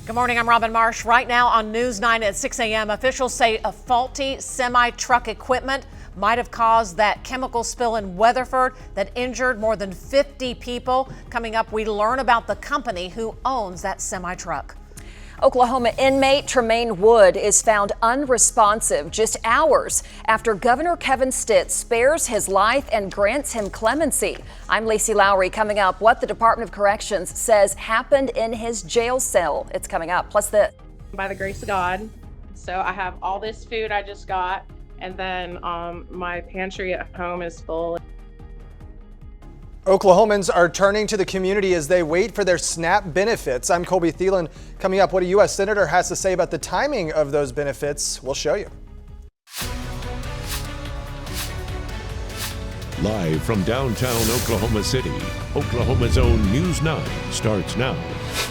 Good morning, I'm Robin Marsh. Right now on News 9 at 6 a.m., officials say a faulty semi-truck equipment might have caused that chemical spill in Weatherford that injured more than 50 people. Coming up, we learn about the company who owns that semi-truck. Oklahoma inmate Tremaine Wood is found unresponsive just hours after Governor Kevin Stitt spares his life and grants him clemency. I'm Lacie Lowry. Coming up, what the Department of Corrections says happened in his jail cell. It's coming up. Plus this. By the grace of God. So I have all this food I just got, and then my pantry at home is full. Oklahomans are turning to the community as they wait for their SNAP benefits. I'm Colby Thelen. Coming up, what a U.S. Senator has to say about the timing of those benefits. We'll show you. Live from downtown Oklahoma City, Oklahoma's own News 9 starts now.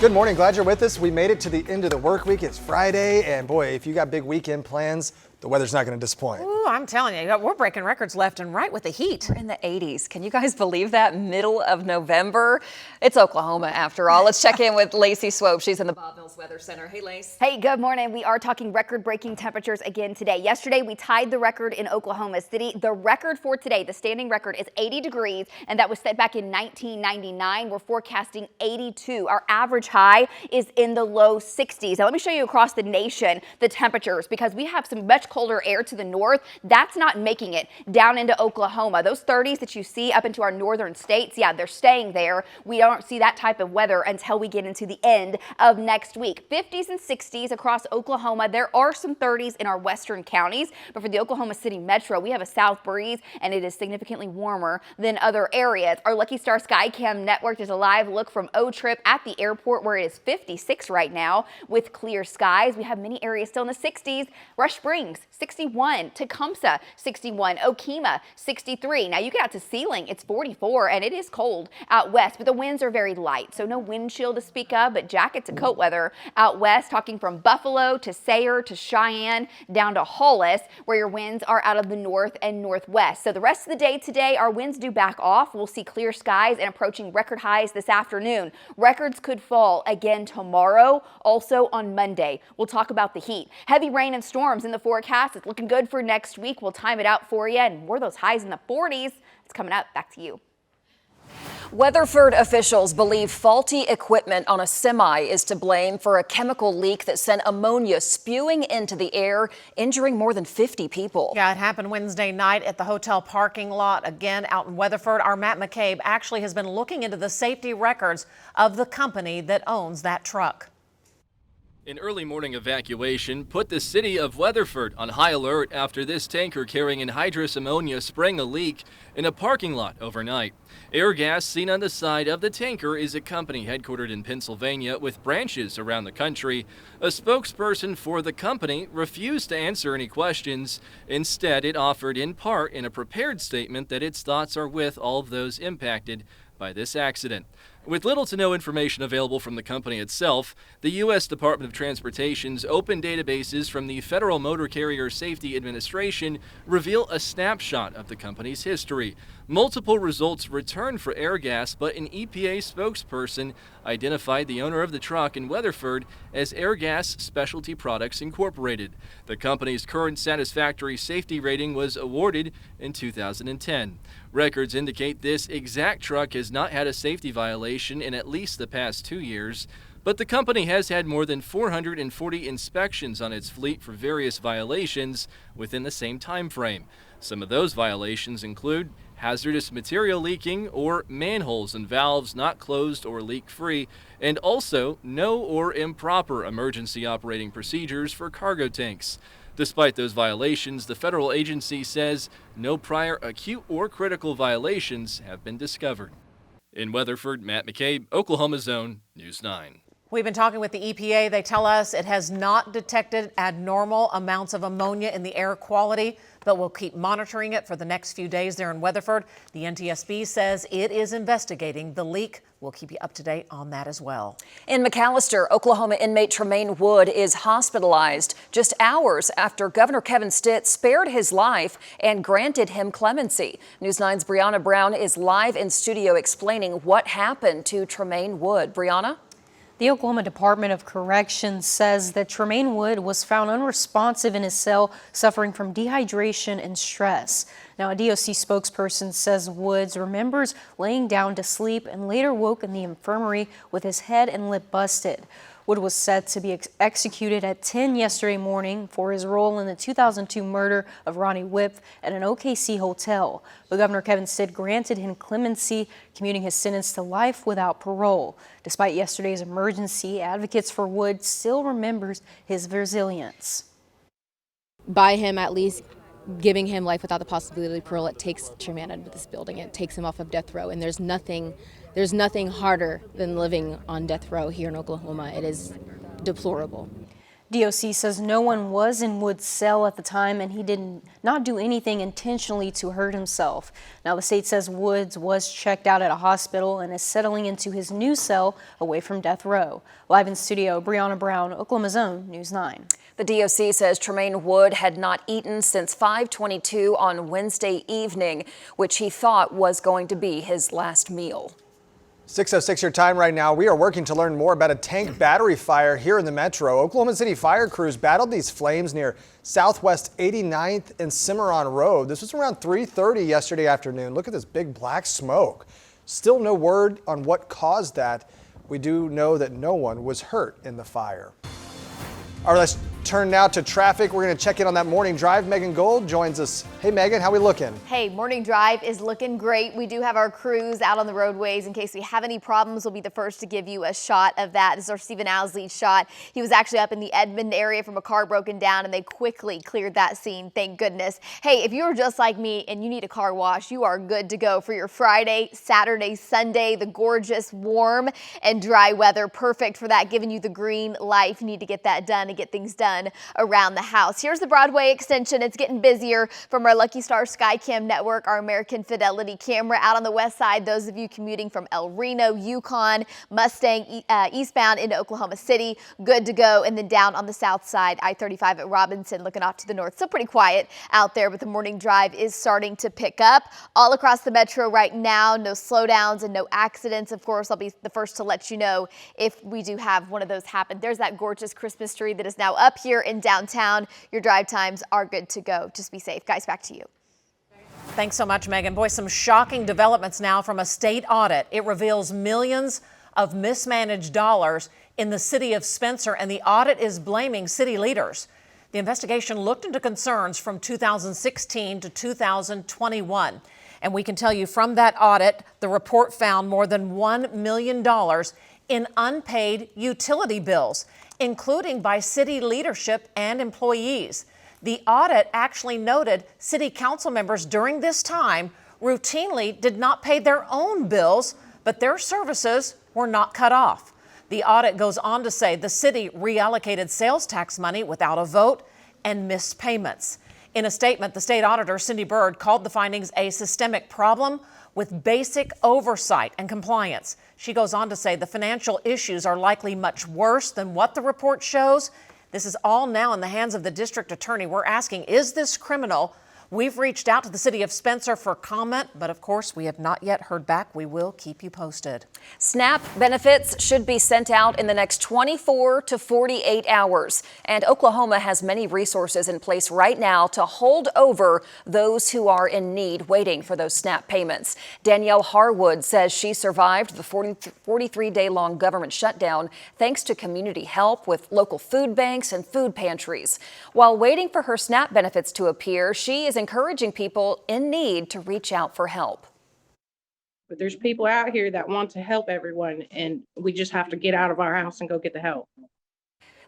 Good morning. Glad you're with us. We made it to the end of the work week. It's Friday, and boy, if you got big weekend plans, the weather's not going to disappoint. Ooh, I'm telling you, we're breaking records left and right with the heat. We're in the 80s. Can you guys believe that? Middle of November. It's Oklahoma after all. Let's check in with Lacie Swope. She's in the Bob Mills Weather Center. Hey, Lace. Hey, good morning. We are talking record-breaking temperatures again today. Yesterday, we tied the record in Oklahoma City. The record for today, the standing record, is 80 degrees, and that was set back in 1999. We're forecasting 82. Our average high is in the low 60s. Now, let me show you across the nation the temperatures, because we have some much colder air to the north. That's not making it down into Oklahoma. Those 30s that you see up into our northern states, yeah, they're staying there. We don't see that type of weather until we get into the end of next week. 50s and 60s across Oklahoma. There are some 30s in our western counties, but for the Oklahoma City metro, we have a south breeze, and it is significantly warmer than other areas. Our Lucky Star Skycam network is a live look from O-Trip at the airport, where it is 56 right now with clear skies. We have many areas still in the 60s. Rush Springs, 61, Tecumseh, 61, Okemah, 63. Now you get out to Sealing, it's 44, and it is cold out west, but the winds are very light, so no wind chill to speak of, but jacket to coat weather out west, talking from Buffalo to Sayre to Cheyenne down to Hollis, where your winds are out of the north and northwest. So the rest of the day today, our winds do back off. We'll see clear skies and approaching record highs this afternoon. Records could fall again tomorrow, also on Monday. We'll talk about the heat. Heavy rain and storms in the forecast. It's looking good for next week. We'll time it out for you, and more of those highs in the 40s. It's coming up. Back to you. Weatherford officials believe faulty equipment on a semi is to blame for a chemical leak that sent ammonia spewing into the air, injuring more than 50 people. Yeah, it happened Wednesday night at the hotel parking lot, again out in Weatherford. Our Matt McCabe actually has been looking into the safety records of the company that owns that truck. An early morning evacuation put the city of Weatherford on high alert after this tanker carrying anhydrous ammonia sprang a leak in a parking lot overnight. Air gas seen on the side of the tanker is a company headquartered in Pennsylvania with branches around the country. A spokesperson for the company refused to answer any questions. Instead, it offered in part in a prepared statement that its thoughts are with all of those impacted by this accident. With little to no information available from the company itself, the U.S. Department of Transportation's open databases from the Federal Motor Carrier Safety Administration reveal a snapshot of the company's history. Multiple results returned for air gas, but an EPA spokesperson identified the owner of the truck in Weatherford as Airgas Specialty Products Incorporated. The company's current satisfactory safety rating was awarded in 2010. Records indicate this exact truck has not had a safety violation in at least the past 2 years, but the company has had more than 440 inspections on its fleet for various violations within the same time frame. Some of those violations include hazardous material leaking or manholes and valves not closed or leak-free, and also no or improper emergency operating procedures for cargo tanks. Despite those violations, the federal agency says no prior acute or critical violations have been discovered. In Weatherford, Matt McCabe, Oklahoma's own News 9. We've been talking with the EPA. They tell us it has not detected abnormal amounts of ammonia in the air quality, but we'll keep monitoring it for the next few days there in Weatherford. The NTSB says it is investigating the leak. We'll keep you up to date on that as well. In McAllister, Oklahoma inmate Tremaine Wood is hospitalized just hours after Governor Kevin Stitt spared his life and granted him clemency. News 9's Brianna Brown is live in studio explaining what happened to Tremaine Wood. Brianna? The Oklahoma Department of Corrections says that Tremaine Wood was found unresponsive in his cell, suffering from dehydration and stress. Now, a DOC spokesperson says Woods remembers laying down to sleep and later woke in the infirmary with his head and lip busted. Wood was set to be executed at 10 yesterday morning for his role in the 2002 murder of Ronnie Whip at an OKC hotel. But Governor Kevin Stitt granted him clemency, commuting his sentence to life without parole. Despite yesterday's emergency, advocates for Wood still remembers his resilience. By him at least giving him life without the possibility of parole, it takes Tremaine out of this building. It takes him off of death row, and there's nothing harder than living on death row here in Oklahoma. It is deplorable. DOC says no one was in Wood's cell at the time and he did not do anything intentionally to hurt himself. Now, the state says Woods was checked out at a hospital and is settling into his new cell away from death row. Live in studio, Brianna Brown, Oklahoma's own News 9. The DOC says Tremaine Wood had not eaten since 5:22 on Wednesday evening, which he thought was going to be his last meal. 6:06 your time right now. We are working to learn more about a tank battery fire here in the metro. Oklahoma City fire crews battled these flames near Southwest 89th and Cimarron Road. This was around 3:30 yesterday afternoon. Look at this big black smoke. Still no word on what caused that. We do know that no one was hurt in the fire. All right, let's turn now to traffic. We're going to check in on that morning drive. Megan Gold joins us. Hey, Megan, how we looking? Hey, morning drive is looking great. We do have our crews out on the roadways. In case we have any problems, we'll be the first to give you a shot of that. This is our Stephen Owsley's shot. He was actually up in the Edmond area from a car broken down, and they quickly cleared that scene. Thank goodness. Hey, if you're just like me and you need a car wash, you are good to go for your Friday, Saturday, Sunday, the gorgeous, warm, and dry weather. Perfect for that, giving you the green light if you need to get that done and get things done around the house. Here's the Broadway extension. It's getting busier from our Lucky Star Skycam network, our American Fidelity camera out on the west side. Those of you commuting from El Reno, Yukon, Mustang, eastbound into Oklahoma City, good to go. And then down on the south side, I-35 at Robinson, looking off to the north. Still pretty quiet out there, but the morning drive is starting to pick up all across the metro right now. No slowdowns and no accidents. Of course, I'll be the first to let you know if we do have one of those happen. There's that gorgeous Christmas tree that is now up here in downtown. Your drive times are good to go. Just be safe. Guys, back to you. Thanks so much, Megan. Boy, some shocking developments now from a state audit. It reveals millions of mismanaged dollars in the city of Spencer, and the audit is blaming city leaders. The investigation looked into concerns from 2016 to 2021. And we can tell you from that audit, the report found more than $1 million in unpaid utility bills, including by city leadership and employees. The audit actually noted city council members during this time routinely did not pay their own bills, but their services were not cut off. The audit goes on to say the city reallocated sales tax money without a vote and missed payments. In a statement, the state auditor, Cindy Bird, called the findings a systemic problem with basic oversight and compliance. She goes on to say the financial issues are likely much worse than what the report shows. This is all now in the hands of the district attorney. We're asking, is this criminal? We've reached out to the city of Spencer for comment, but of course we have not yet heard back. We will keep you posted. SNAP benefits should be sent out in the next 24 to 48 hours. And Oklahoma has many resources in place right now to hold over those who are in need waiting for those SNAP payments. Danielle Harwood says she survived the 43-day-long government shutdown thanks to community help with local food banks and food pantries. While waiting for her SNAP benefits to appear, she is encouraging people in need to reach out for help. But there's people out here that want to help everyone, and we just have to get out of our house and go get the help.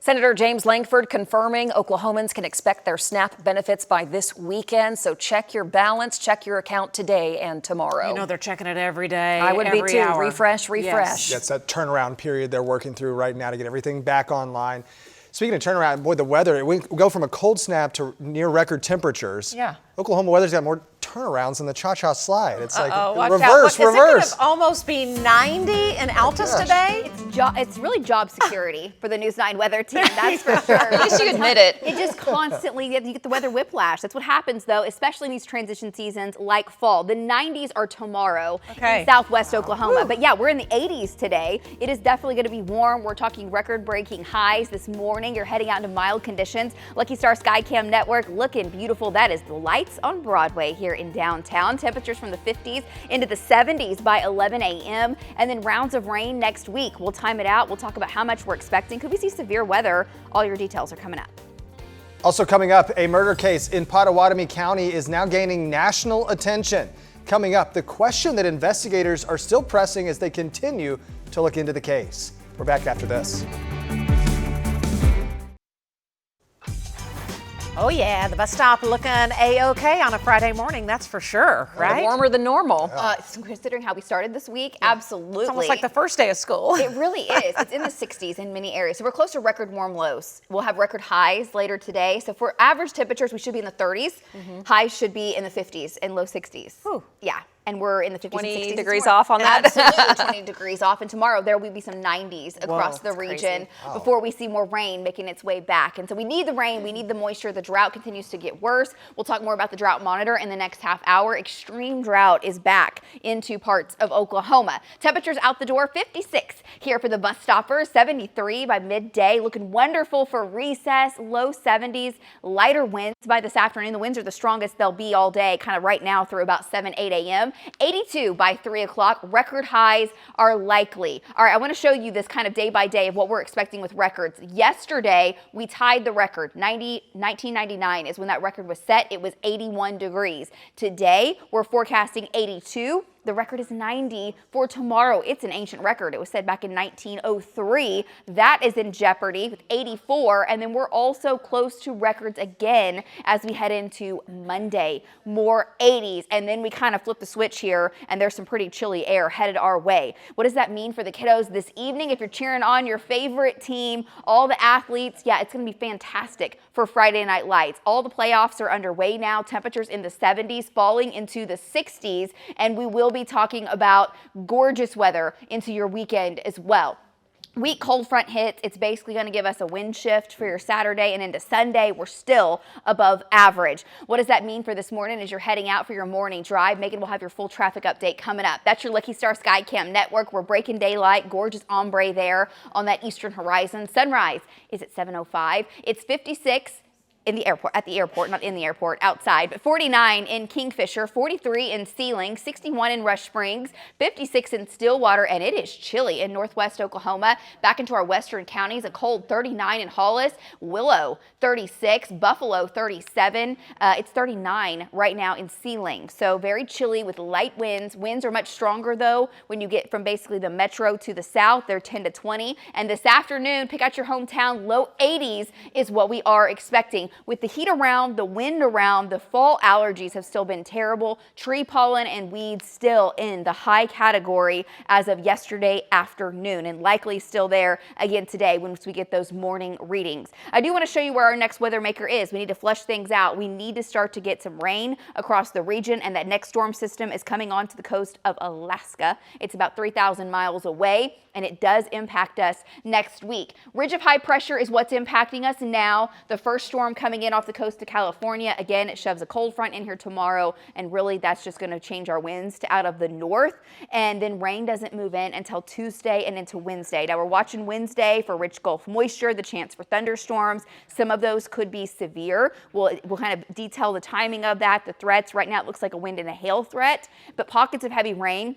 Senator James Lankford confirming Oklahomans can expect their SNAP benefits by this weekend. So check your balance, check your account today and tomorrow. You know they're checking it every day. I would be too. Hour. Refresh. Yes. That's that turnaround period they're working through right now to get everything back online. Speaking of turnaround, boy, the weather, we go from a cold snap to near record temperatures. Yeah. Oklahoma weather's got more turnarounds in the cha-cha slide. It's like Watch reverse, out. reverse. Is it going to almost be 90 in Altus today? It's really job security for the News 9 weather team, that's for sure. At least you admit it. It just constantly, you get the weather whiplash. That's what happens, though, especially in these transition seasons like fall. The 90s are tomorrow in southwest Oklahoma. But yeah, we're in the 80s today. It is definitely going to be warm. We're talking record-breaking highs this morning. You're heading out into mild conditions. Lucky Star Skycam Network looking beautiful. That is the lights on Broadway here in downtown. Temperatures from the 50s into the 70s by 11 a.m. And then rounds of rain next week. We'll time it out. We'll talk about how much we're expecting. Could we see severe weather? All your details are coming up. Also coming up, a murder case in Pottawatomie County is now gaining national attention. Coming up, the question that investigators are still pressing as they continue to look into the case. We're back after this. Oh yeah, the bus stop looking A-OK on a Friday morning, that's for sure, right? Warmer than normal. Considering how we started this week, absolutely. It's almost like the first day of school. It really is. It's in the 60s in many areas. So we're close to record warm lows. We'll have record highs later today. So for average temperatures, we should be in the 30s. Highs should be in the 50s and low 60s. Whew. Yeah. And we're in the 50s 20 and 60s. degrees off on that. Absolutely 20 degrees off. And tomorrow there will be some 90s across the region before we see more rain making its way back. And so we need the rain, we need the moisture. The drought continues to get worse. We'll talk more about the drought monitor in the next half hour. Extreme drought is back into parts of Oklahoma. Temperatures out the door, 56 here for the bus stoppers, 73 by midday. Looking wonderful for recess, low 70s, lighter winds by this afternoon. The winds are the strongest they'll be all day, kind of right now through about 7, 8 a.m. 82 by 3 o'clock. Record highs are likely. All right, I want to show you this kind of day by day of what we're expecting with records. Yesterday, we tied the record. 1999 is when that record was set. It was 81 degrees. Today, we're forecasting 82. The record is 90 for tomorrow. It's an ancient record. It was set back in 1903. That is in jeopardy with 84. And then we're also close to records again as we head into Monday. More 80s. And then we kind of flip the switch here and there's some pretty chilly air headed our way. What does that mean for the kiddos this evening? If you're cheering on your favorite team, all the athletes, yeah, it's going to be fantastic for Friday Night Lights. All the playoffs are underway now. Temperatures in the 70s, falling into the 60s. And we will be talking about gorgeous weather into your weekend as well. Weak cold front hits. It's basically going to give us a wind shift for your Saturday and into Sunday. We're still above average. What does that mean for this morning as you're heading out for your morning drive? Megan will have your full traffic update coming up. That's your Lucky Star Skycam Network. We're breaking daylight. Gorgeous ombre there on that eastern horizon. Sunrise is at 7:05. It's 56 in the airport, at the airport, not in the airport, outside, but 49 in Kingfisher, 43 in Sealing, 61 in Rush Springs, 56 in Stillwater, and it is chilly in northwest Oklahoma. Back into our western counties, a cold 39 in Hollis, Willow 36, Buffalo 37, it's 39 right now in Sealing. So very chilly with light winds. Winds are much stronger though when you get from basically the metro to the south. They're 10 to 20. And this afternoon, pick out your hometown, low 80s is what we are expecting. With the heat around, the wind around, the fall allergies have still been terrible. Tree pollen and weeds still in the high category as of yesterday afternoon and likely still there again today once we get those morning readings. I do want to show you where our next weather maker is. We need to flush things out. We need to start to get some rain across the region, and that next storm system is coming onto the coast of Alaska. It's about 3,000 miles away, and it does impact us next week. Ridge of high pressure is what's impacting us now. The first storm coming in off the coast of California. Again, it shoves a cold front in here tomorrow, and really that's just going to change our winds to out of the north. And then rain doesn't move in until Tuesday and into Wednesday. Now we're watching Wednesday for rich Gulf moisture, the chance for thunderstorms. Some of those could be severe. We'll kind of detail the timing of that, the threats. Right now it looks like a wind and a hail threat, but pockets of heavy rain.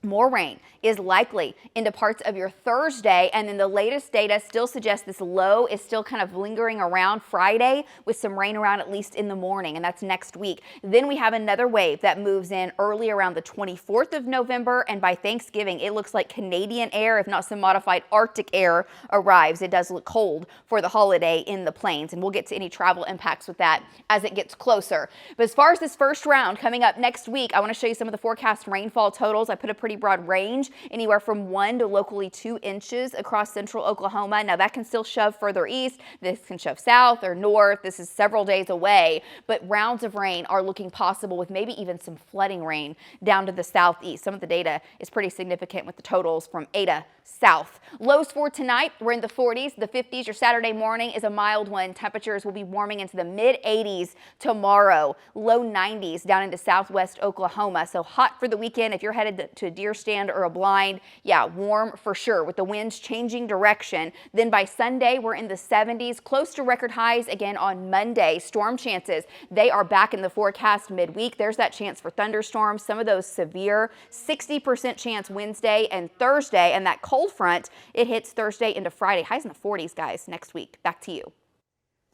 More rain is likely into parts of your Thursday, and then the latest data still suggests this low is still kind of lingering around Friday with some rain around at least in the morning, and that's next week. Then we have another wave that moves in early around the 24th of November, and by Thanksgiving it looks like Canadian air, if not some modified Arctic air, arrives. It does look cold for the holiday in the plains, and we'll get to any travel impacts with that as it gets closer. But as far as this first round coming up next week, I want to show you some of the forecast rainfall totals. I put a pretty broad range, anywhere from 1 to locally 2 inches across central Oklahoma. Now that can still shove further east. This can shove south or north. This is several days away, but rounds of rain are looking possible with maybe even some flooding rain down to the southeast. Some of the data is pretty significant with the totals from Ada south. Lows for tonight, we're in the 40s, the 50s. Your Saturday morning is a mild one. Temperatures will be warming into the mid 80s tomorrow. Low 90s down into southwest Oklahoma. So hot for the weekend. If you're headed to a deer stand or a blind, yeah, warm for sure with the winds changing direction. Then by Sunday, we're in the 70s, close to record highs again on Monday. Storm chances, they are back in the forecast midweek. There's that chance for thunderstorms, some of those severe, 60% chance Wednesday and Thursday, and that cold front, it hits Thursday into Friday. Highs in the 40s, guys, next week. Back to you.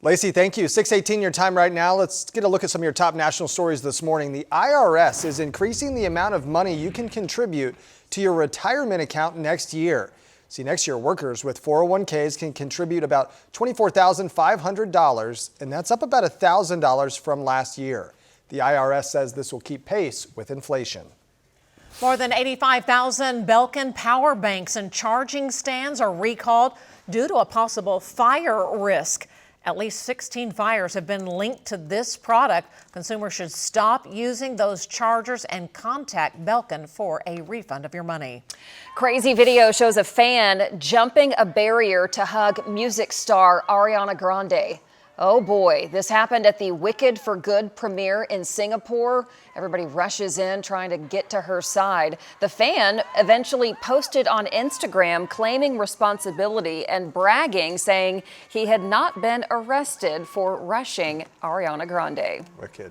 Lacie, thank you. 6:18 your time right now. Let's get a look at some of your top national stories this morning. The IRS is increasing the amount of money you can contribute to your retirement account next year. See, next year, workers with 401ks can contribute about $24,500, and that's up about $1,000 from last year. The IRS says this will keep pace with inflation. More than 85,000 Belkin power banks and charging stands are recalled due to a possible fire risk. At least 16 fires have been linked to this product. Consumers should stop using those chargers and contact Belkin for a refund of your money. Crazy video shows a fan jumping a barrier to hug music star Ariana Grande. Oh boy, this happened at the Wicked for Good premiere in Singapore. Everybody rushes in trying to get to her side. The fan eventually posted on Instagram claiming responsibility and bragging, saying he had not been arrested for rushing Ariana Grande. Wicked.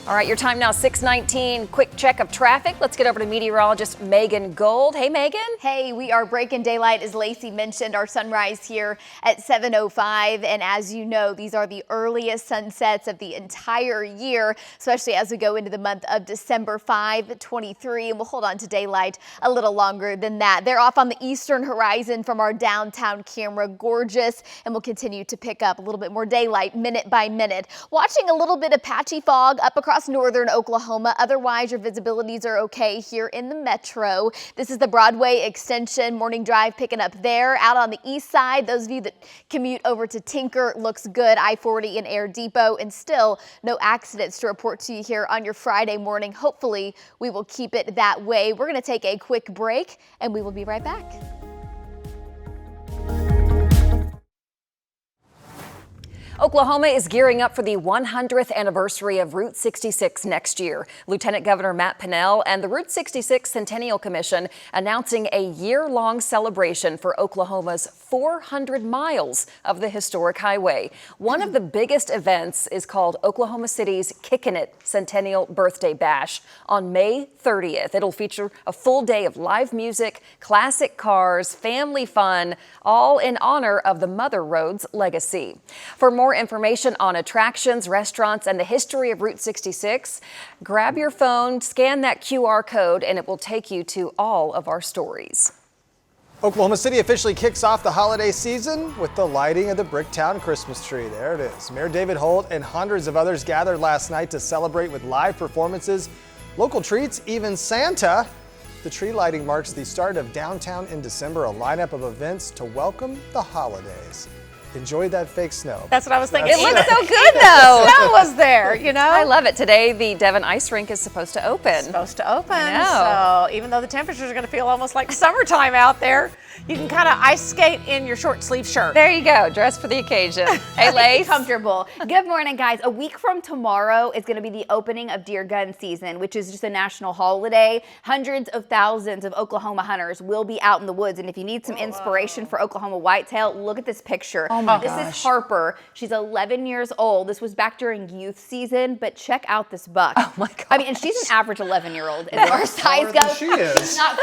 All right, your time now, 6:19. Quick check of traffic. Let's get over to meteorologist Megan Gold. Hey, Megan. Hey, we are breaking daylight, as Lacie mentioned, our sunrise here at 7:05. And as you know, these are the earliest sunsets of the entire year, especially as we go into the month of December 5/23. And we'll hold on to daylight a little longer than that. They're off on the eastern horizon from our downtown camera. Gorgeous. And we'll continue to pick up a little bit more daylight minute by minute. Watching a little bit of patchy fog up across northern Oklahoma. Otherwise, your visibilities are okay here in the metro. This is the Broadway extension. Morning drive picking up there. Out on the east side, those of you that commute over to Tinker, looks good. I-40 and Air Depot, and still no accidents to report to you here on your Friday morning. Hopefully, we will keep it that way. We're going to take a quick break, and we will be right back. Oklahoma is gearing up for the 100th anniversary of Route 66 next year. Lieutenant Governor Matt Pinnell and the Route 66 Centennial Commission announcing a year-long celebration for Oklahoma's 400 miles of the historic highway. One of the biggest events is called Oklahoma City's Kickin' It Centennial Birthday Bash on May 30th. It'll feature a full day of live music, classic cars, family fun, all in honor of the Mother Road's legacy. For more information on attractions, restaurants, and the history of Route 66, grab your phone, scan that QR code, and it will take you to all of our stories. Oklahoma City officially kicks off the holiday season with the lighting of the Bricktown Christmas tree. There it is. Mayor David Holt and hundreds of others gathered last night to celebrate with live performances, local treats, even Santa. The tree lighting marks the start of Downtown in December, a lineup of events to welcome the holidays. Enjoy that fake snow. That's what I was thinking. It looks so good, though. Snow was there, you know? I love it. Today, the Devon Ice Rink is supposed to open. So even though the temperatures are going to feel almost like summertime out there, you can kind of ice skate in your short sleeve shirt. There you go. Dress for the occasion. Hey, Lace. Comfortable. Good morning, guys. A week from tomorrow is going to be the opening of deer gun season, which is just a national holiday. Hundreds of thousands of Oklahoma hunters will be out in the woods. And if you need some inspiration for Oklahoma whitetail, look at this picture. Oh my This gosh. is Harper. She's 11 years old. This was back during youth season, but check out this buck. Oh my gosh. I mean, and she's an average 11-year-old as far as size goes. She is. She's not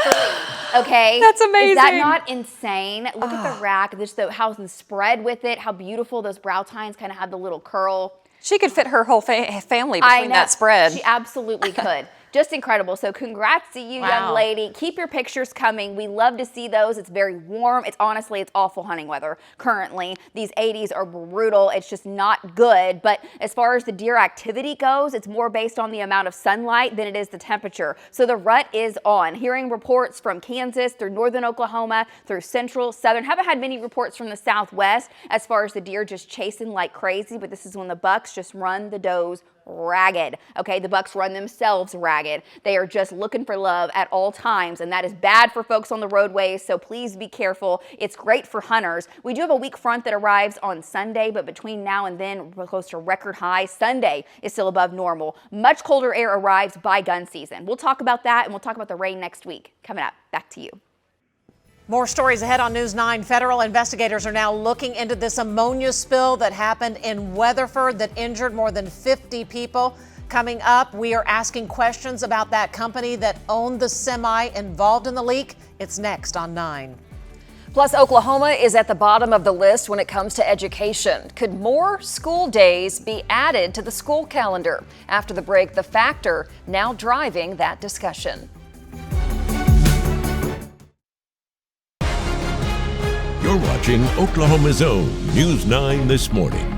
3. Okay. That's amazing. Is that not insane? Look at the rack, just how the spread with it, how beautiful those brow tines kind of have the little curl. She could fit her whole family between that spread. She absolutely could. Just incredible. So congrats to you, young lady. Keep your pictures coming. We love to see those. It's very warm. It's awful hunting weather currently. These 80s are brutal. It's just not good. But as far as the deer activity goes, it's more based on the amount of sunlight than it is the temperature. So the rut is on. Hearing reports from Kansas through northern Oklahoma, through central, southern. Haven't had many reports from the southwest as far as the deer just chasing like crazy, but this is when the bucks just run the does ragged. Okay, the bucks run themselves ragged. They are just looking for love at all times, and that is bad for folks on the roadways, so please be careful. It's great for hunters. We do have a weak front that arrives on Sunday, but between now and then, we're close to record high. Sunday is still above normal. Much colder air arrives by gun season. We'll talk about that, and we'll talk about the rain next week. Coming up, back to you. More stories ahead on News 9. Federal investigators are now looking into this ammonia spill that happened in Weatherford that injured more than 50 people. Coming up, we are asking questions about that company that owned the semi involved in the leak. It's next on 9. Plus, Oklahoma is at the bottom of the list when it comes to education. Could more school days be added to the school calendar? After the break, the factor now driving that discussion. You're watching Oklahoma's own News 9 this morning.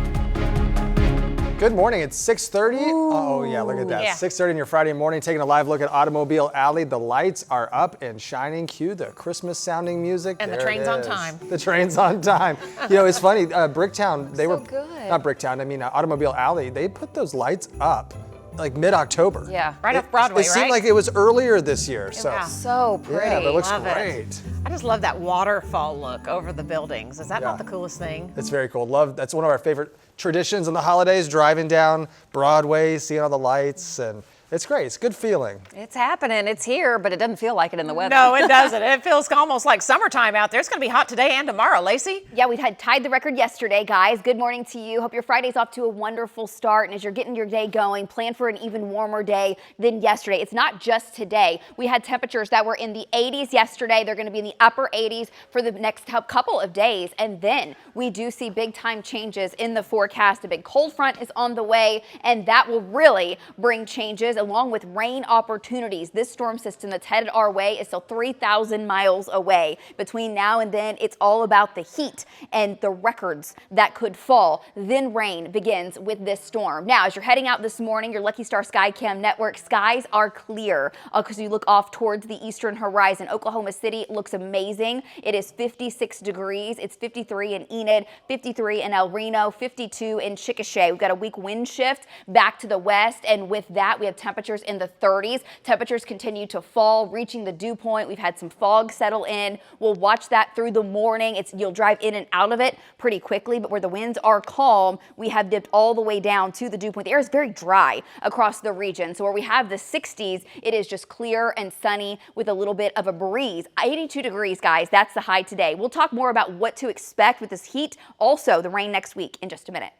Good morning. It's 6:30. Oh, yeah, look at that. 6:30 on your Friday morning, taking a live look at Automobile Alley. The lights are up and shining. Cue the Christmas sounding music. And there the train's it on is. time. The train's on time. You know, it's funny. Bricktown, they So were good. not Bricktown. I mean, Automobile Alley. They put those lights up like mid-October. Yeah. Right off Broadway, It seemed right? like it was earlier this year. So, So pretty. yeah, but it looks Love it. great. I just love that waterfall look over the buildings. Is that Yeah. not the coolest thing? It's very cool. That's one of our favorite traditions in the holidays, driving down Broadway, seeing all the lights, and it's great. It's a good feeling. It's happening. It's here, but it doesn't feel like it in the weather. No, it doesn't. It feels almost like summertime out there. It's going to be hot today and tomorrow. Lacie? Yeah, we had tied the record yesterday, guys. Good morning to you. Hope your Friday's off to a wonderful start. And as you're getting your day going, plan for an even warmer day than yesterday. It's not just today. We had temperatures that were in the 80s yesterday. They're going to be in the upper 80s for the next couple of days. And then we do see big time changes in the forecast. A big cold front is on the way, and that will really bring changes along with rain opportunities. This storm system that's headed our way is still 3,000 miles away. Between now and then, it's all about the heat and the records that could fall. Then rain begins with this storm. Now, as you're heading out this morning, your Lucky Star Skycam network skies are clear because you look off towards the eastern horizon. Oklahoma City looks amazing. It is 56 degrees. It's 53 in Enid, 53 in El Reno, 52 in Chickasha. We've got a weak wind shift back to the west, and with that, we have temperatures in the 30s. Temperatures continue to fall, reaching the dew point. We've had some fog settle in. We'll watch that through the morning. You'll drive in and out of it pretty quickly, but where the winds are calm, we have dipped all the way down to the dew point. The air is very dry across the region. So where we have the 60s, it is just clear and sunny with a little bit of a breeze. 82 degrees, guys. That's the high today. We'll talk more about what to expect with this heat. Also, the rain next week in just a minute.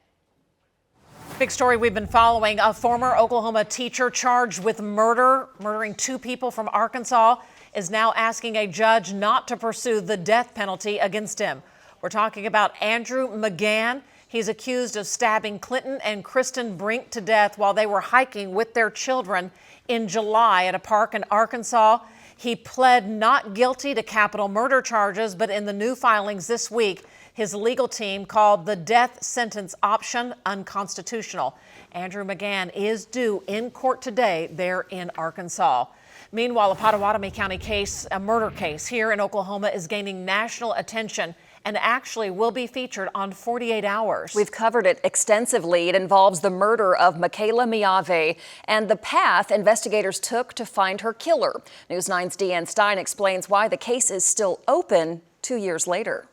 Big story we've been following. A former Oklahoma teacher charged with murdering 2 people from Arkansas, is now asking a judge not to pursue the death penalty against him. We're talking about Andrew McGann. He's accused of stabbing Clinton and Kristen Brink to death while they were hiking with their children in July at a park in Arkansas. He pled not guilty to capital murder charges, but in the new filings this week, his legal team called the death sentence option unconstitutional. Andrew McGann is due in court today there in Arkansas. Meanwhile, a Pottawatomie County case, a murder case here in Oklahoma, is gaining national attention and actually will be featured on 48 Hours. We've covered it extensively. It involves the murder of Michaela Miave and the path investigators took to find her killer. News 9's Deanne Stein explains why the case is still open 2 years later.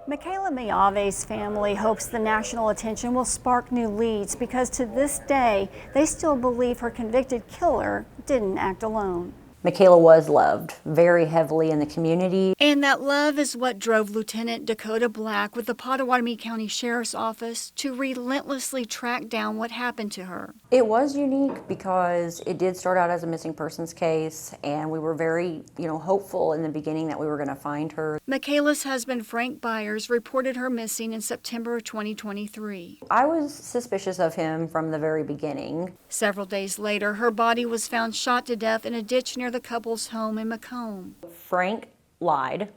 Michaela Miave's family hopes the national attention will spark new leads because to this day, they still believe her convicted killer didn't act alone. Michaela was loved very heavily in the community. And that love is what drove Lieutenant Dakota Black with the Pottawatomie County Sheriff's Office to relentlessly track down what happened to her. It was unique because it did start out as a missing persons case, and we were very, hopeful in the beginning that we were going to find her. Michaela's husband, Frank Byers, reported her missing in September of 2023. I was suspicious of him from the very beginning. Several days later, her body was found shot to death in a ditch near the couple's home in Macomb. Frank lied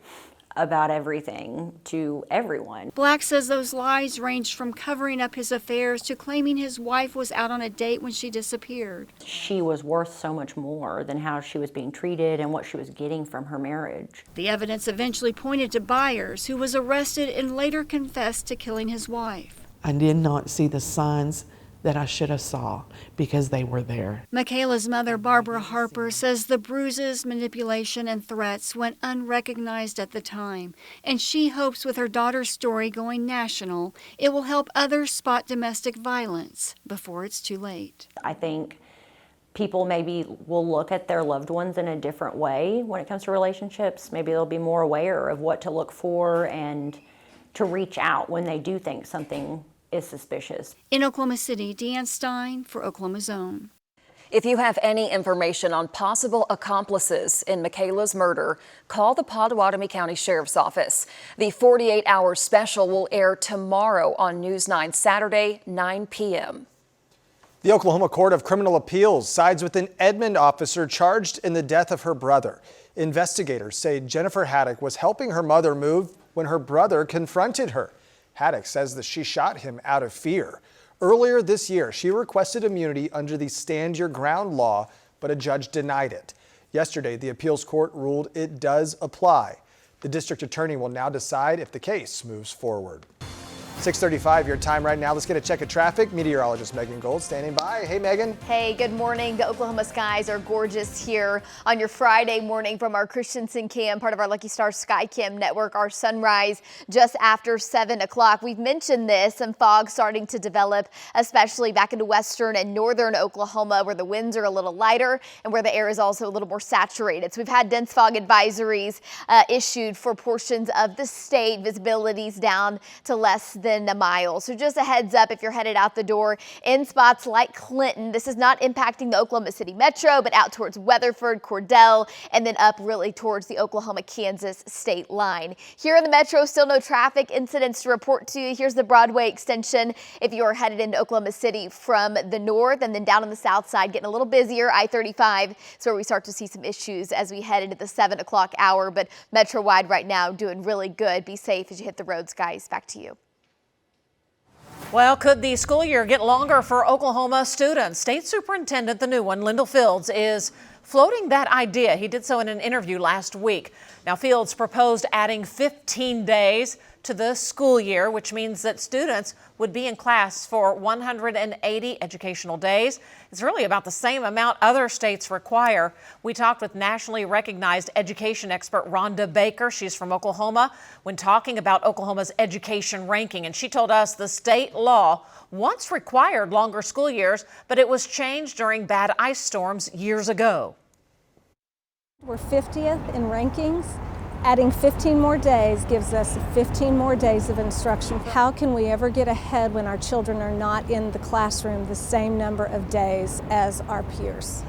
about everything to everyone. Black says those lies ranged from covering up his affairs to claiming his wife was out on a date when she disappeared. She was worth so much more than how she was being treated and what she was getting from her marriage. The evidence eventually pointed to Byers, who was arrested and later confessed to killing his wife. I did not see the signs that I should have saw because they were there. Michaela's mother, Barbara Harper, says the bruises, manipulation, and threats went unrecognized at the time, and she hopes with her daughter's story going national, it will help others spot domestic violence before it's too late. I think people maybe will look at their loved ones in a different way when it comes to relationships. Maybe they'll be more aware of what to look for and to reach out when they do think something is suspicious. In Oklahoma City, Deanne Stein for Oklahoma's Own. If you have any information on possible accomplices in Michaela's murder, call the Pottawatomie County Sheriff's Office. The 48-hour special will air tomorrow on News 9, Saturday, 9 p.m. The Oklahoma Court of Criminal Appeals sides with an Edmond officer charged in the death of her brother. Investigators say Jennifer Haddock was helping her mother move when her brother confronted her. Haddock says that she shot him out of fear. Earlier this year, she requested immunity under the Stand Your Ground law, but a judge denied it. Yesterday, the appeals court ruled it does apply. The district attorney will now decide if the case moves forward. 6:35 your time right now. Let's get a check of traffic. Meteorologist Megan Gold standing by. Hey, Megan. Hey, good morning. The Oklahoma skies are gorgeous here on your Friday morning from our Christensen Cam, part of our Lucky Star Sky Cam network. Our sunrise just after 7 o'clock. We've mentioned this, some fog starting to develop, especially back into western and northern Oklahoma, where the winds are a little lighter and where the air is also a little more saturated. So we've had dense fog advisories issued for portions of the state, visibilities down to less than a mile. So just a heads up if you're headed out the door in spots like Clinton. This is not impacting the Oklahoma City metro, but out towards Weatherford, Cordell, and then up really towards the Oklahoma-Kansas state line. Here in the metro, still no traffic incidents to report to you. Here's the Broadway extension if you are headed into Oklahoma City from the north, and then down on the south side getting a little busier. I-35 is where we start to see some issues as we head into the 7 o'clock hour, but metro-wide right now doing really good. Be safe as you hit the roads, guys. Back to you. Well, could the school year get longer for Oklahoma students? State Superintendent, the new one, Lyndall Fields, is floating that idea. He did so in an interview last week. Now, Fields proposed adding 15 days to the school year, which means that students would be in class for 180 educational days. It's really about the same amount other states require. We talked with nationally recognized education expert Rhonda Baker. She's from Oklahoma, when talking about Oklahoma's education ranking. And she told us the state law once required longer school years, but it was changed during bad ice storms years ago. We're 50th in rankings. Adding 15 more days gives us 15 more days of instruction. How can we ever get ahead when our children are not in the classroom the same number of days as our peers?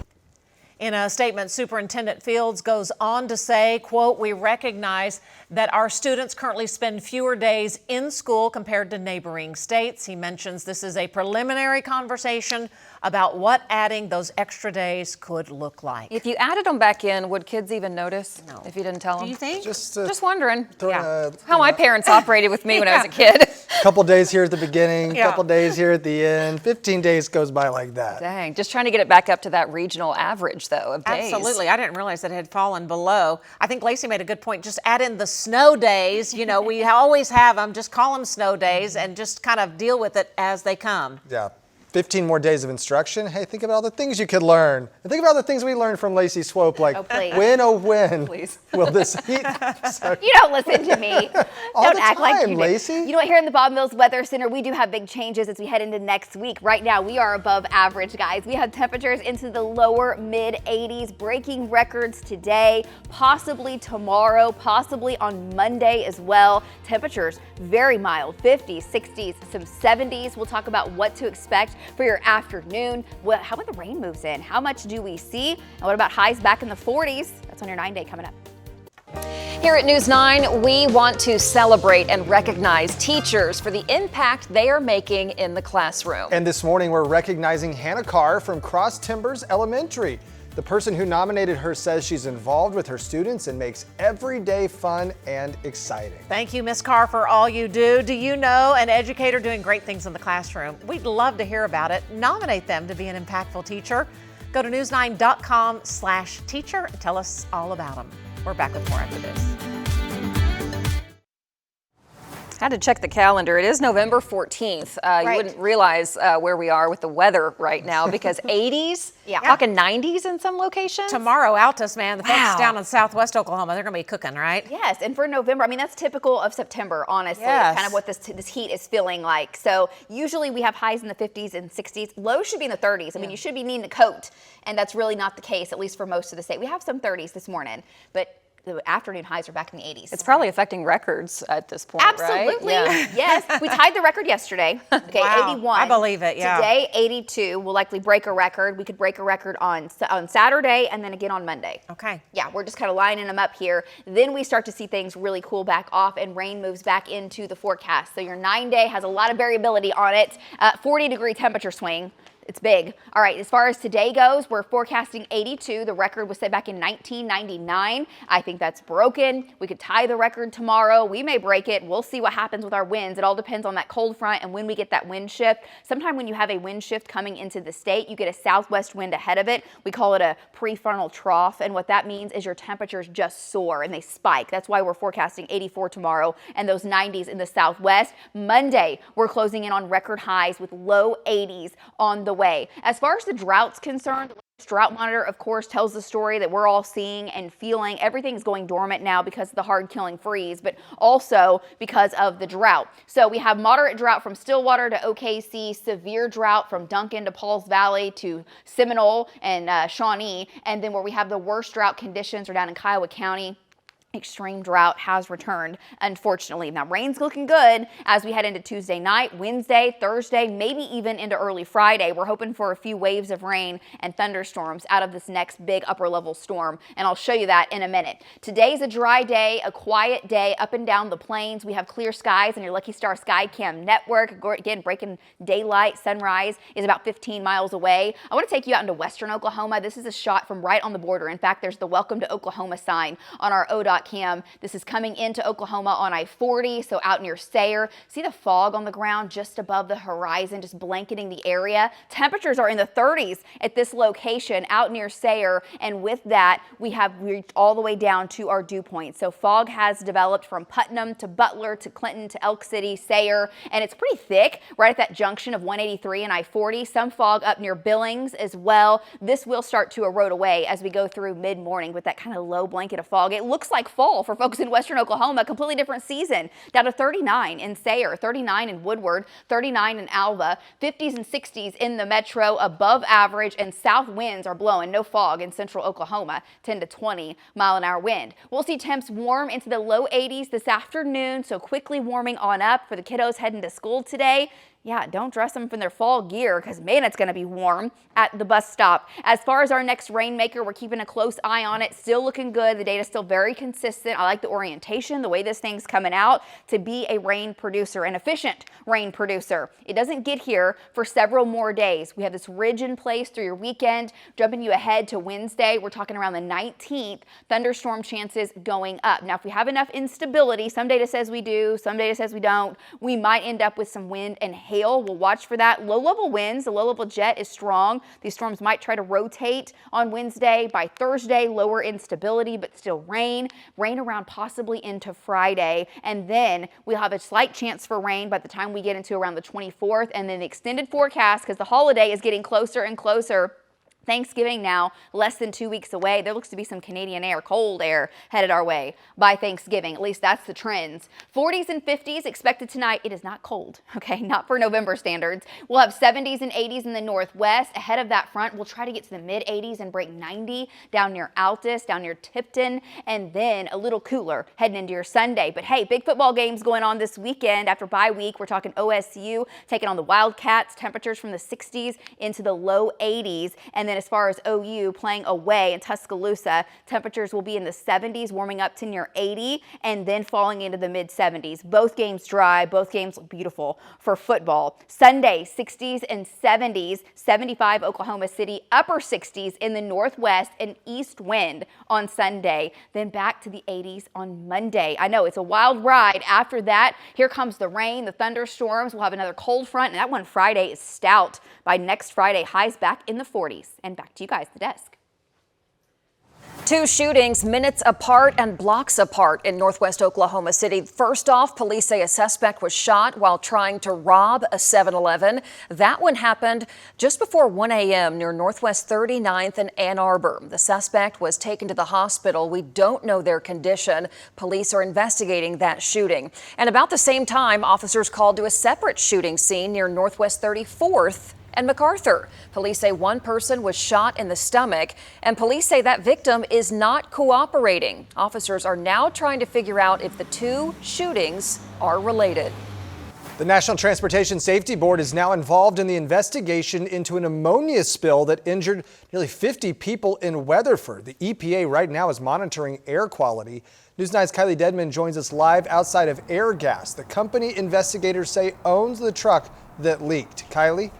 In a statement, Superintendent Fields goes on to say, quote, "We recognize that our students currently spend fewer days in school compared to neighboring states." He mentions this is a preliminary conversation about what adding those extra days could look like. If you added them back in, would kids even notice if you didn't tell them? Do you think? Just wondering. Yeah. How my parents operated with me when I was a kid. Couple days here at the beginning, couple days here at the end. 15 days goes by like that. Dang, just trying to get it back up to that regional average, though, of days. Absolutely. I didn't realize that it had fallen below. I think Lacie made a good point. Just add in the snow days. You know, we always have them. Just call them snow days and just kind of deal with it as they come. Yeah. 15 more days of instruction. Hey, think about all the things you could learn. And think about the things we learned from Lacie Swope, like when, oh when will this heat... You don't listen to me. All Don't the act time, like you do. Lacie. You know what, here in the Bob Mills Weather Center, we do have big changes as we head into next week. Right now, we are above average, guys. We have temperatures into the lower mid-80s, breaking records today, possibly tomorrow, possibly on Monday as well. Temperatures very mild, 50s, 60s, some 70s. We'll talk about what to expect for your afternoon. Well, how about the rain moves in? How much do we see? And what about highs back in the 40s? That's on your 9-day coming up. Here at News 9, we want to celebrate and recognize teachers for the impact they are making in the classroom. And this morning, we're recognizing Hannah Carr from Cross Timbers Elementary. The person who nominated her says she's involved with her students and makes every day fun and exciting. Thank you, Ms. Carr, for all you do. Do you know an educator doing great things in the classroom? We'd love to hear about it. Nominate them to be an impactful teacher. Go to news9.com/teacher and tell us all about them. We're back with more after this. Had to check the calendar. It is November 14th. You wouldn't realize where we are with the weather right now because 80s, talking 90s in some locations. Tomorrow, Altus, man, the folks down in southwest Oklahoma, they're going to be cooking, right? Yes, and for November, I mean, that's typical of September, honestly. Yes. Kind of what this heat is feeling like. So usually we have highs in the 50s and 60s. Lows should be in the 30s. I mean, you should be needing a coat, and that's really not the case, at least for most of the state. We have some 30s this morning, but the afternoon highs are back in the 80s. It's probably affecting records at this point, Absolutely. right? Yes. We tied the record yesterday. Okay, Wow. 81. I believe it, yeah. Today, 82. We'll likely break a record. We could break a record on Saturday and then again on Monday. Okay. Yeah, we're just kind of lining them up here. Then we start to see things really cool back off and rain moves back into the forecast. So your 9-day has a lot of variability on it. 40-degree temperature swing. It's big. All right, as far as today goes, we're forecasting 82. The record was set back in 1999. I think that's broken. We could tie the record tomorrow. We may break it. We'll see what happens with our winds. It all depends on that cold front and when we get that wind shift. Sometime when you have a wind shift coming into the state, you get a southwest wind ahead of it. We call it a prefrontal trough, and what that means is your temperatures just soar and they spike. That's why we're forecasting 84 tomorrow and those 90s in the southwest. Monday, we're closing in on record highs with low 80s on the way. As far as the drought's concerned, the drought monitor, of course, tells the story that we're all seeing and feeling. Everything's going dormant now because of the hard killing freeze, but also because of the drought. So we have moderate drought from Stillwater to OKC, severe drought from Duncan to Pauls Valley to Seminole and Shawnee, and then where we have the worst drought conditions are down in Kiowa County. Extreme drought has returned, unfortunately. Now, rain's looking good as we head into Tuesday night, Wednesday, Thursday, maybe even into early Friday. We're hoping for a few waves of rain and thunderstorms out of this next big upper-level storm, and I'll show you that in a minute. Today's a dry day, a quiet day up and down the plains. We have clear skies on your Lucky Star Skycam network. Again, breaking daylight, sunrise is about 15 miles away. I want to take you out into western Oklahoma. This is a shot from right on the border. In fact, there's the Welcome to Oklahoma sign on our ODOT cam. This is coming into Oklahoma on I-40, so out near Sayre. See the fog on the ground just above the horizon, just blanketing the area. Temperatures are in the 30s at this location out near Sayre, and with that, we have reached all the way down to our dew point. So fog has developed from Putnam to Butler to Clinton to Elk City, Sayre, and it's pretty thick right at that junction of 183 and I-40. Some fog up near Billings as well. This will start to erode away as we go through mid-morning with that kind of low blanket of fog. It looks like fall for folks in western Oklahoma, completely different season. Down to 39 in Sayre, 39 in Woodward, 39 in Alva, 50s and 60s in the metro, above average, and south winds are blowing. No fog in central Oklahoma, 10 to 20 mile-an-hour wind. We'll see temps warm into the low 80s this afternoon, so quickly warming on up for the kiddos heading to school today. Yeah, don't dress them from their fall gear because, man, it's going to be warm at the bus stop. As far as our next rainmaker, we're keeping a close eye on it. Still looking good. The data's still very consistent. I like the orientation, the way this thing's coming out to be a rain producer, an efficient rain producer. It doesn't get here for several more days. We have this ridge in place through your weekend. Jumping you ahead to Wednesday, we're talking around the 19th. Thunderstorm chances going up. Now, if we have enough instability, some data says we do, some data says we don't, we might end up with some wind and hail. We'll watch for that. Low-level winds. The low-level jet is strong. These storms might try to rotate on Wednesday. By Thursday, lower instability, but still rain around possibly into Friday. And then we'll have a slight chance for rain by the time we get into around the 24th. And then the extended forecast, because the holiday is getting closer and closer. Thanksgiving now, less than 2 weeks away. There looks to be some Canadian air, cold air, headed our way by Thanksgiving. At least that's the trends. 40s and 50s expected tonight. It is not cold, okay? Not for November standards. We'll have 70s and 80s in the northwest. Ahead of that front, we'll try to get to the mid-80s and break 90 down near Altus, down near Tipton, and then a little cooler heading into your Sunday. But hey, big football games going on this weekend. After bye week, we're talking OSU taking on the Wildcats. Temperatures from the 60s into the low 80s. And then as far as OU playing away in Tuscaloosa, temperatures will be in the 70s, warming up to near 80, and then falling into the mid-70s. Both games dry, both games look beautiful for football. Sunday, 60s and 70s, 75 Oklahoma City, upper 60s in the northwest, and east wind on Sunday. Then back to the 80s on Monday. I know it's a wild ride. After that, here comes the rain, the thunderstorms. We'll have another cold front, and that one Friday is stout. By next Friday, highs back in the 40s. And back to you guys, the desk. 2 shootings minutes apart and blocks apart in northwest Oklahoma City. First off, police say a suspect was shot while trying to rob a 7-Eleven. That one happened just before 1 a.m. near Northwest 39th and Ann Arbor. The suspect was taken to the hospital. We don't know their condition. Police are investigating that shooting. And about the same time, officers called to a separate shooting scene near Northwest 34th and MacArthur. Police say one person was shot in the stomach, and police say that victim is not cooperating. Officers are now trying to figure out if the 2 shootings are related. The National Transportation Safety Board is now involved in the investigation into an ammonia spill that injured nearly 50 people in Weatherford. The EPA right now is monitoring air quality. News 9's Kylie Dedman joins us live outside of Airgas, the company investigators say owns the truck that leaked. Kylie?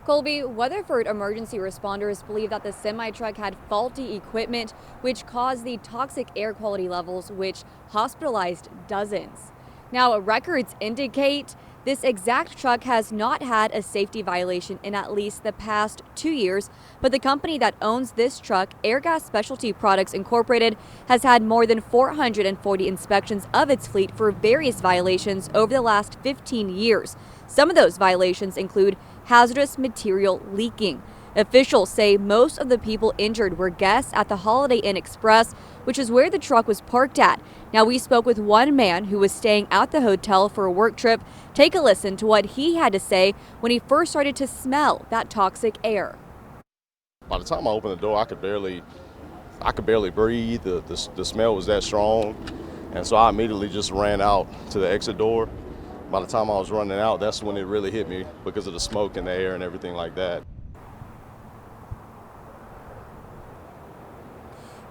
Colby, Weatherford emergency responders believe that the semi-truck had faulty equipment, which caused the toxic air quality levels, which hospitalized dozens. Now, records indicate this exact truck has not had a safety violation in at least the past 2 years, but the company that owns this truck, Airgas Specialty Products Incorporated, has had more than 440 inspections of its fleet for various violations over the last 15 years. Some of those violations include hazardous material leaking. Officials say most of the people injured were guests at the Holiday Inn Express, which is where the truck was parked at. Now, we spoke with one man who was staying at the hotel for a work trip. Take a listen to what he had to say when he first started to smell that toxic air. By the time I opened the door, I could barely breathe. The smell was that strong. And so I immediately just ran out to the exit door. By the time I was running out, that's when it really hit me because of the smoke and the air and everything like that.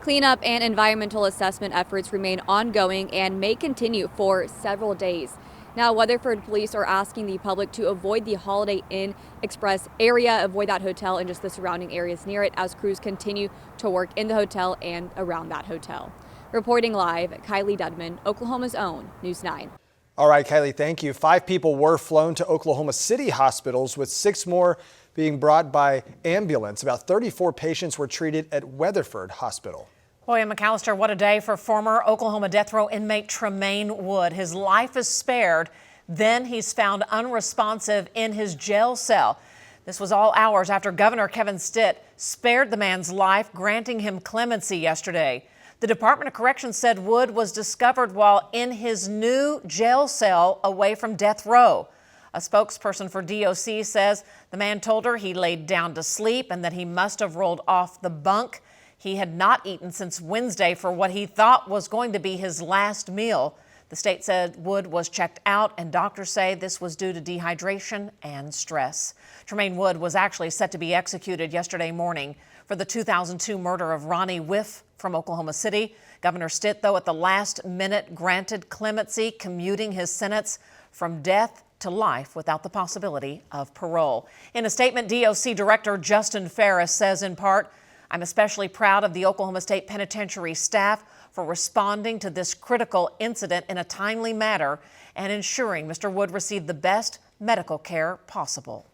Cleanup and environmental assessment efforts remain ongoing and may continue for several days. Now, Weatherford police are asking the public to avoid the Holiday Inn Express area, avoid that hotel and just the surrounding areas near it as crews continue to work in the hotel and around that hotel. Reporting live, Kylie Dedman, Oklahoma's own News 9. All right, Kylie, thank you. 5 people were flown to Oklahoma City hospitals, with 6 more being brought by ambulance. About 34 patients were treated at Weatherford Hospital. Boy, McAllister, what a day for former Oklahoma death row inmate Tremaine Wood. His life is spared. Then he's found unresponsive in his jail cell. This was all hours after Governor Kevin Stitt spared the man's life, granting him clemency yesterday. The Department of Corrections said Wood was discovered while in his new jail cell away from death row. A spokesperson for DOC says the man told her he laid down to sleep and that he must have rolled off the bunk. He had not eaten since Wednesday for what he thought was going to be his last meal. The state said Wood was checked out, and doctors say this was due to dehydration and stress. Tremaine Wood was actually set to be executed yesterday morning for the 2002 murder of Ronnie Whiff from Oklahoma City. Governor Stitt, though, at the last minute granted clemency, commuting his sentence from death to life without the possibility of parole. In a statement, DOC Director Justin Ferris says in part, "I'm especially proud of the Oklahoma State Penitentiary staff for responding to this critical incident in a timely manner and ensuring Mr. Wood received the best medical care possible.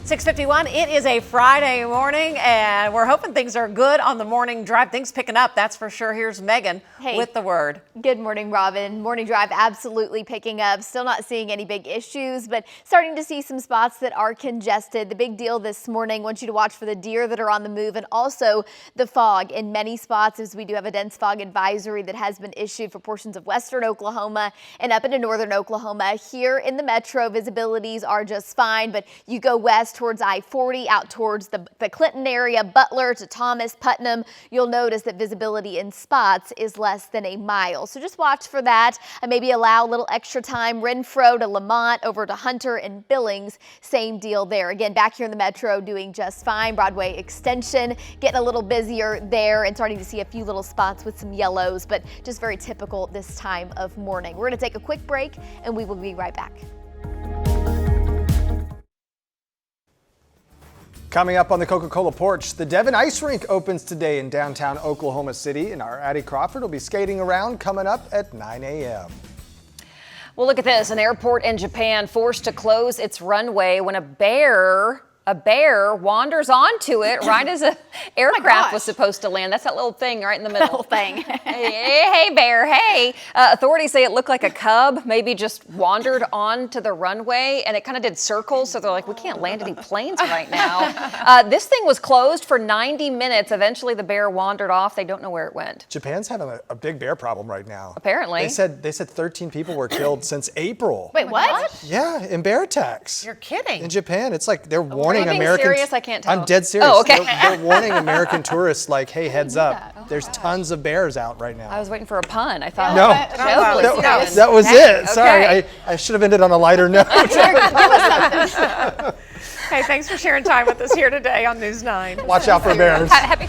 6:51, it is a Friday morning, and we're hoping things are good on the morning drive. Things picking up, that's for sure. Here's Megan with the word. Good morning, Robin. Morning drive absolutely picking up. Still not seeing any big issues, but starting to see some spots that are congested. The big deal this morning, I want you to watch for the deer that are on the move and also the fog in many spots, as we do have a dense fog advisory that has been issued for portions of western Oklahoma and up into northern Oklahoma. Here in the metro, visibilities are just fine, but you go west towards I-40, out towards the Clinton area, Butler to Thomas, Putnam, you'll notice that visibility in spots is less than a mile. So just watch for that and maybe allow a little extra time. Renfro to Lamont, over to Hunter and Billings, same deal there. Again, back here in the metro doing just fine. Broadway Extension getting a little busier there and starting to see a few little spots with some yellows, but just very typical this time of morning. We're going to take a quick break and we will be right back. Coming up on the Coca-Cola porch, the Devon Ice Rink opens today in downtown Oklahoma City, and our Addie Crawford will be skating around coming up at 9 a.m. Well, look at this. An airport in Japan forced to close its runway when a bear wanders onto it right as an aircraft was supposed to land. That's that little thing right in the middle. Little thing. Hey, bear, hey. Authorities say it looked like a cub, maybe just wandered onto the runway, and it kind of did circles, so they're like, we can't land any planes right now. This thing was closed for 90 minutes. Eventually, the bear wandered off. They don't know where it went. Japan's having a big bear problem right now. Apparently. They said 13 people were killed since April. Wait, what? Yeah, in bear attacks. You're kidding. In Japan, it's like they're warning Are you being Americans. serious? I can't tell. I'm dead serious. Oh, okay. They're warning American tourists, like, hey, heads up. There's tons of bears out right now. I was waiting for a pun. I thought. No, that was it. Okay. Sorry, I should have ended on a lighter note. Hey, thanks for sharing time with us here today on News 9. Watch out for bears. Happy